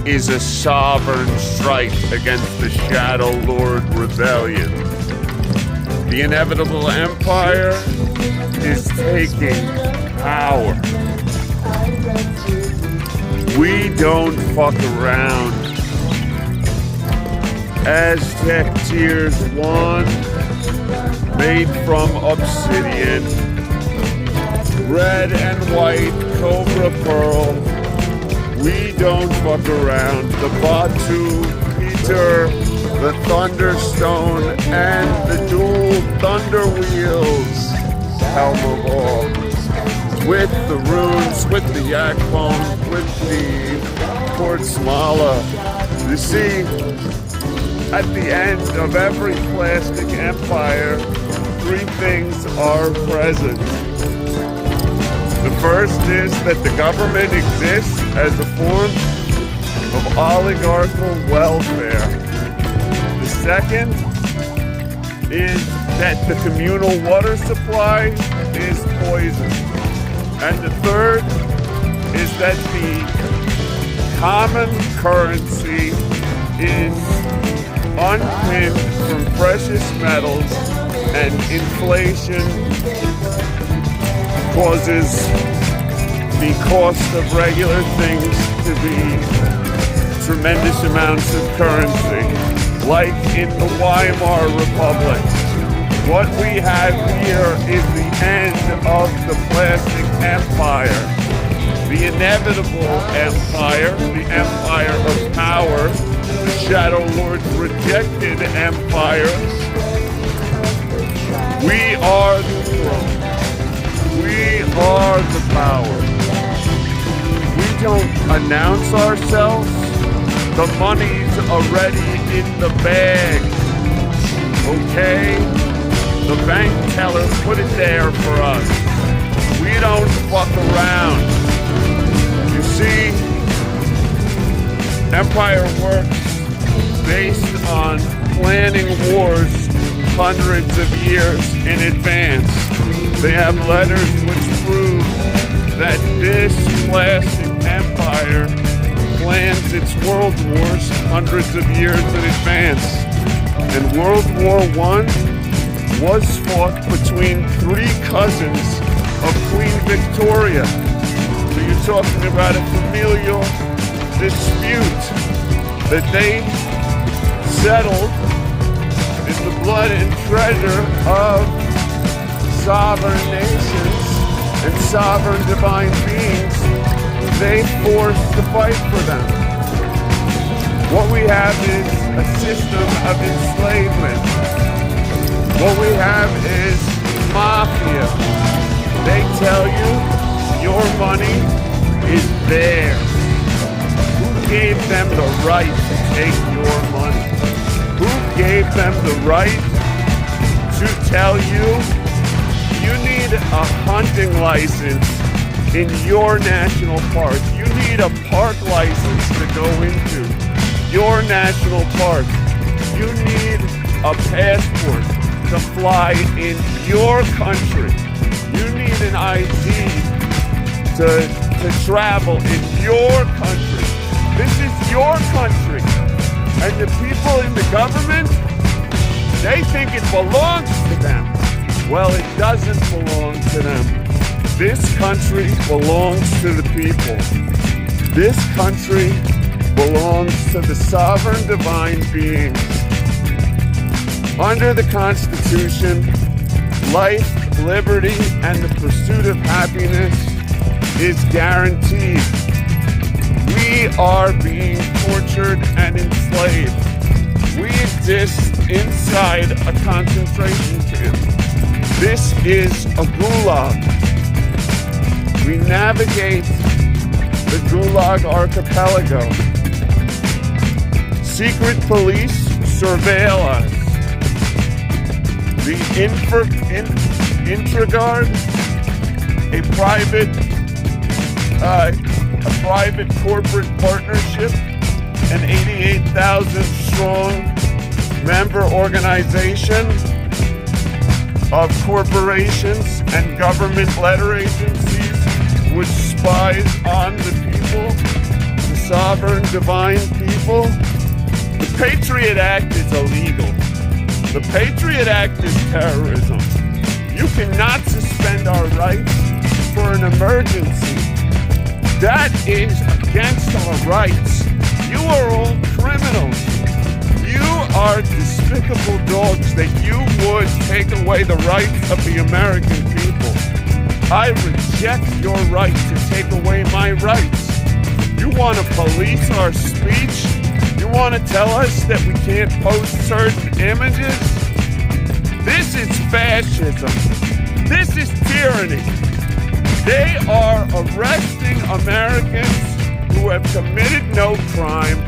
is a sovereign strike against the Shadowlord rebellion. The inevitable empire is taking power. We don't fuck around. Aztec Tiers 1, made from obsidian, red and white Cobra Pearl. We don't fuck around. The Batu, Peter, the Thunderstone, and the dual Thunder Wheels. Helm of all. With the runes, with the yak bone, with the Portsmala. You see, at the end of every plastic empire, three things are present. The first is that the government exists as a form of oligarchical welfare. The second is that the communal water supply is poison. And the third is that the common currency is unpinned from precious metals, and inflation causes the cost of regular things to be tremendous amounts of currency, like in the Weimar Republic. What we have here is the end of the plastic empire, the inevitable empire, the empire of power, the Shadowlords' rejected empire. We are the throne. We are the power. We don't announce ourselves. The money's already in the bag. Okay? The bank teller put it there for us. We don't fuck around. You see, empire works based on planning wars hundreds of years in advance. They have letters which prove that this plastic empire plans its world wars hundreds of years in advance. And World War I was fought between three cousins of Queen Victoria. So you're talking about a familial dispute that they settled in the blood and treasure of sovereign nations and sovereign divine beings. They forced to fight for them. What we have is a system of enslavement. What we have is mafia. They tell you your money is theirs. Who gave them the right to take your money? Who gave them the right to tell you you need a hunting license in your national park? You need a park license to go into your national park. You need a passport to fly in your country. You need an ID to travel in your country. This is your country. And the people in the government, they think it belongs to them. Well, it doesn't belong to them. This country belongs to the people. This country belongs to the sovereign divine beings. Under the Constitution, life, liberty, and the pursuit of happiness is guaranteed. We are being tortured and enslaved. We exist inside a concentration camp. This is a gulag. We navigate the Gulag archipelago. Secret police surveil us. The Intragard, a private corporate partnership, an 88,000 strong member organization of corporations and government letter agencies which spies on the people to sovereign, divine people. The Patriot Act is illegal. The Patriot Act is terrorism. You cannot suspend our rights for an emergency. That is against our rights. You are all criminals. You are despicable dogs that you would take away the rights of the American people. I reject your right to take away my rights. You want to police our speech? You want to tell us that we can't post certain images? This is fascism. This is tyranny. They are arresting Americans who have committed no crime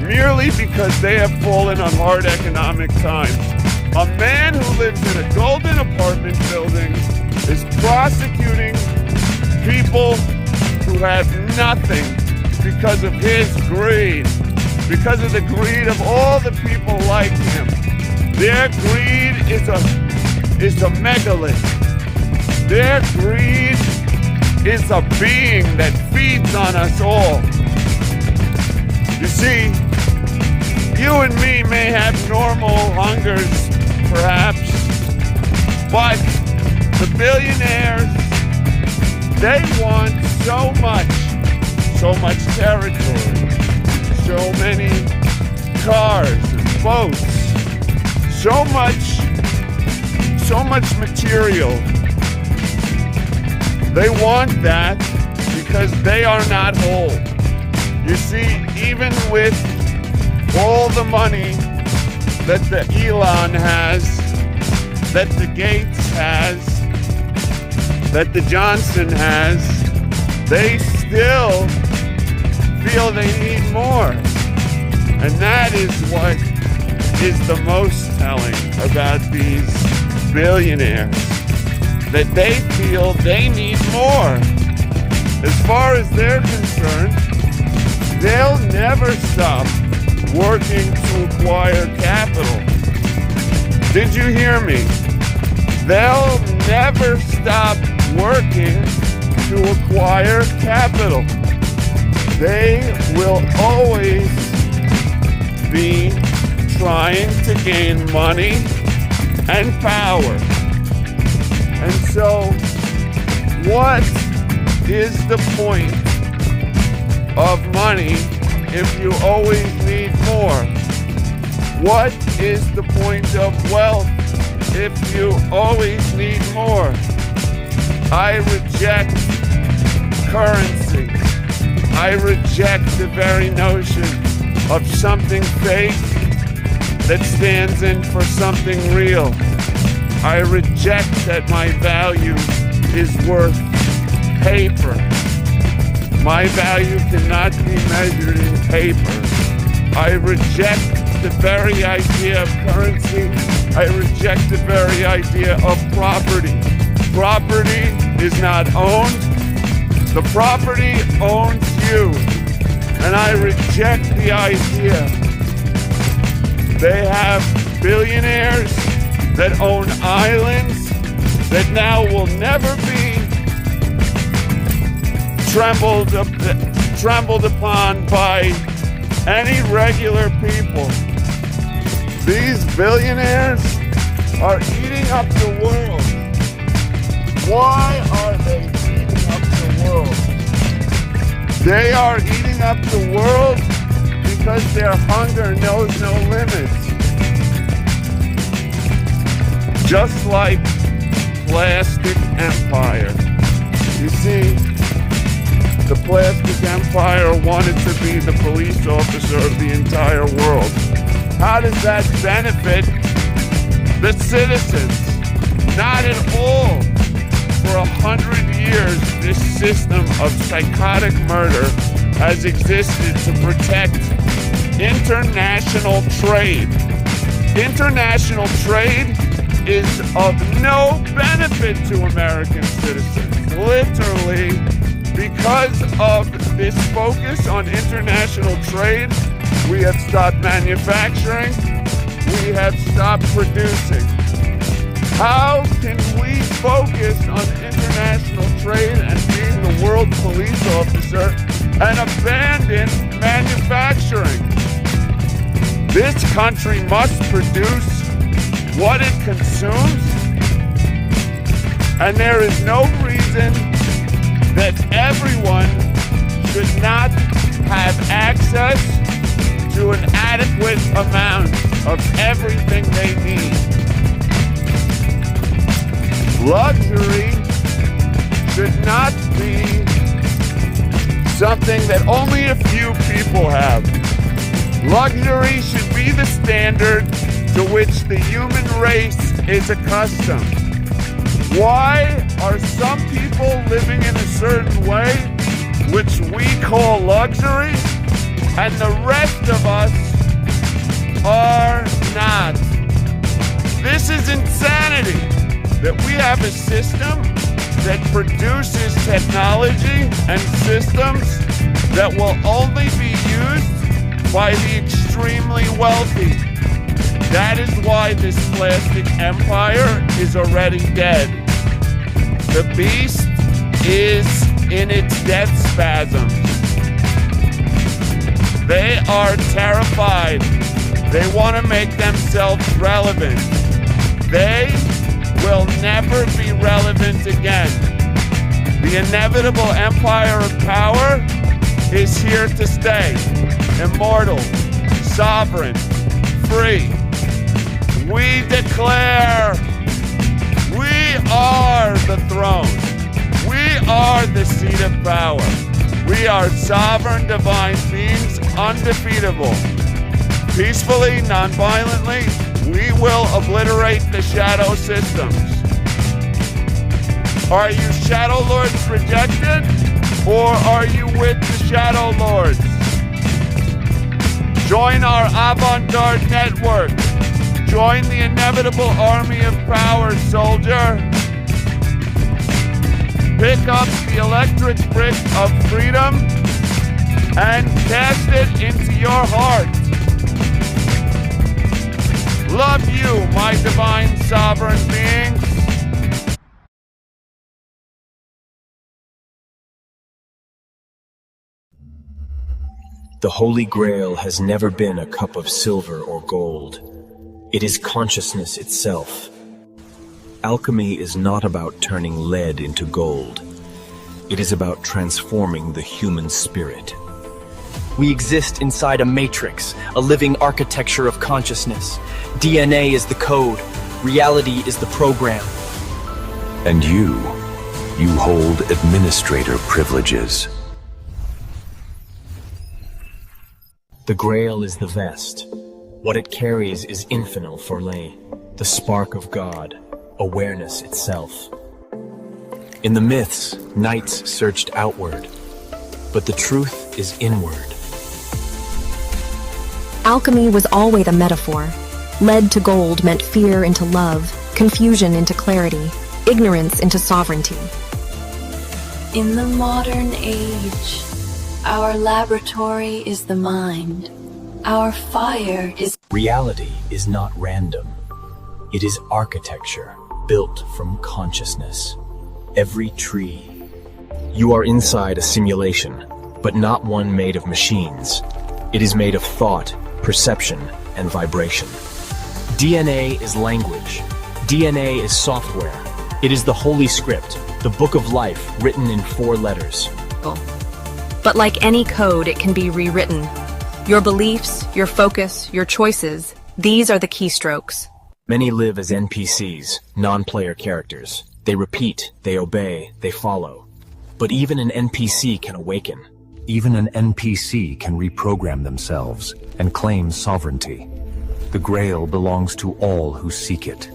merely because they have fallen on hard economic times. A man who lives in a golden apartment building is prosecuting people who have nothing because of his greed, because of the greed of all the people like him. Their greed is a megalith. Their greed is a being that feeds on us all. You see, you and me may have normal hungers, perhaps, but the billionaires, they want so much territory, so many cars and boats, so much material. They want that because they are not whole. You see, even with all the money that the Elon has, that the Gates has, that the Johnson has, they still feel they need more. And that is what is the most telling about these billionaires, that they feel they need more. As far as they're concerned, they'll never stop working to acquire capital. Did you hear me? They'll never stop working to acquire capital. They will always be trying to gain money and power. And so, what is the point of money if you always need more? What is the point of wealth if you always need more? I reject currency. I reject the very notion of something fake that stands in for something real. I reject that my value is worth paper. My value cannot be measured in paper. I reject the very idea of currency. I reject the very idea of property. Property is not owned. The property owns you. And I reject the idea. They have billionaires that own islands that now will never be trembled upon by any regular people. These billionaires are eating up the world. Why are they eating up the world? They are eating up the world because their hunger knows no limits. Just like plastic empire. You see, the plastic empire wanted to be the police officer of the entire world. How does that benefit the citizens? Not at all. For 100 years, this system of psychotic murder has existed to protect international trade. International trade is of no benefit to American citizens. Literally, because of this focus on international trade, we have stopped manufacturing, we have stopped producing. How can we focus on international trade and being the world police officer and abandon manufacturing. This country must produce what it consumes, and there is no reason that everyone should not have access to an adequate amount of everything they need. Luxury should not be something that only a few people have. Luxury should be the standard to which the human race is accustomed. Why are some people living in a certain way, which we call luxury, and the rest of us are not? This is insanity, that we have a system that produces technology and systems that will only be used by the extremely wealthy. That is why this plastic empire is already dead. The beast is in its death spasms. They are terrified. They want to make themselves relevant. They will never be relevant again. The inevitable empire of power is here to stay. Immortal, sovereign, free. We declare, we are the throne. We are the seat of power. We are sovereign divine beings, undefeatable. Peacefully, non-violently, we will obliterate the shadow systems. Are you Shadowlords rejected, or are you with the Shadowlords? Join our avant-garde network. Join the inevitable army of power, soldier. Pick up the electric brick of freedom and cast it into your heart. Love you, my divine sovereign beings. The Holy Grail has never been a cup of silver or gold. It is consciousness itself. Alchemy is not about turning lead into gold. It is about transforming the human spirit. We exist inside a matrix, a living architecture of consciousness. DNA is the code. Reality is the program. And you hold administrator privileges. The Grail is the vest. What it carries is infinite forlay, the spark of God, awareness itself. In the myths, knights searched outward, but the truth is inward. Alchemy was always a metaphor. Lead to gold meant fear into love, confusion into clarity, ignorance into sovereignty. In the modern age, our laboratory is the mind. Our fire is... Reality is not random. It is architecture built from consciousness. Every tree. You are inside a simulation, but not one made of machines. It is made of thought, perception, and vibration. DNA is language. DNA is software. It is the holy script, the book of life written in 4 letters. But like any code, it can be rewritten. Your beliefs, your focus, your choices, these are the keystrokes. Many live as NPCs, non-player characters. They repeat, they obey, they follow. But even an NPC can awaken. Even an NPC can reprogram themselves and claim sovereignty. The Grail belongs to all who seek it.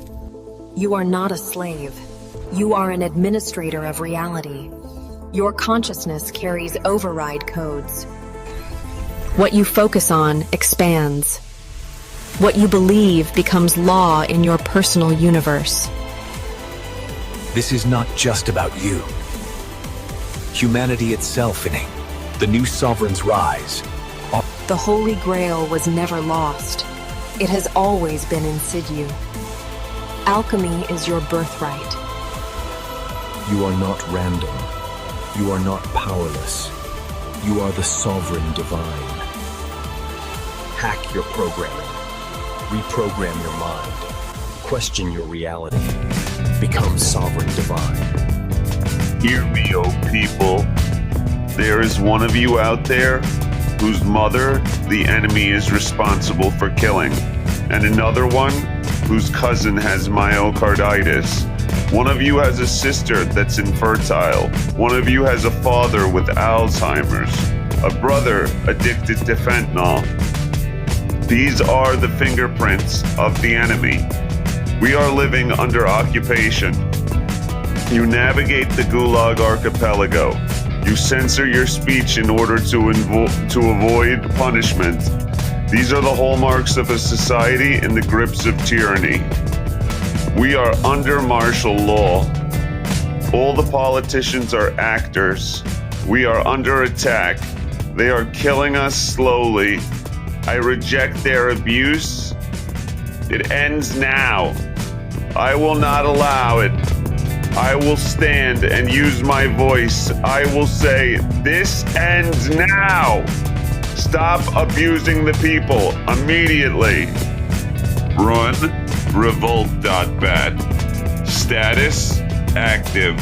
You are not a slave. You are an administrator of reality. Your consciousness carries override codes. What you focus on expands. What you believe becomes law in your personal universe. This is not just about you. Humanity itself, the new sovereigns rise. The Holy Grail was never lost. It has always been in situ. Alchemy is your birthright. You are not random. You are not powerless. You are the sovereign divine. Hack your programming. Reprogram your mind. Question your reality. Become sovereign divine. Hear me, O people. There is one of you out there whose mother the enemy is responsible for killing, and another one whose cousin has myocarditis. One of you has a sister that's infertile. One of you has a father with Alzheimer's. A brother addicted to fentanyl. These are the fingerprints of the enemy. We are living under occupation. You navigate the Gulag Archipelago. You censor your speech in order to avoid punishment. These are the hallmarks of a society in the grips of tyranny. We are under martial law. All the politicians are actors. We are under attack. They are killing us slowly. I reject their abuse. It ends now. I will not allow it. I will stand and use my voice. I will say, this ends now. Stop abusing the people immediately. Run, revolt.bat. Status, active.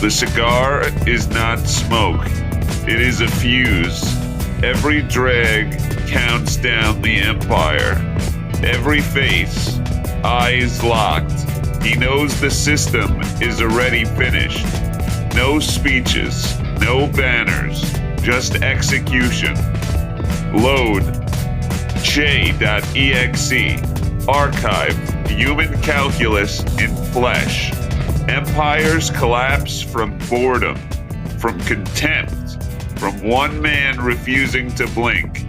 The cigar is not smoke. It is a fuse. Every drag counts down the empire. Every face, eyes locked. He knows the system is already finished. No speeches, no banners, just execution. Load J.exe. Archive human calculus in flesh. Empires collapse from boredom, from contempt, from one man refusing to blink.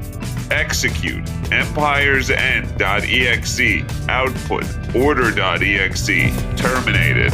Execute Empires End.exe. Output Order.exe. Terminated.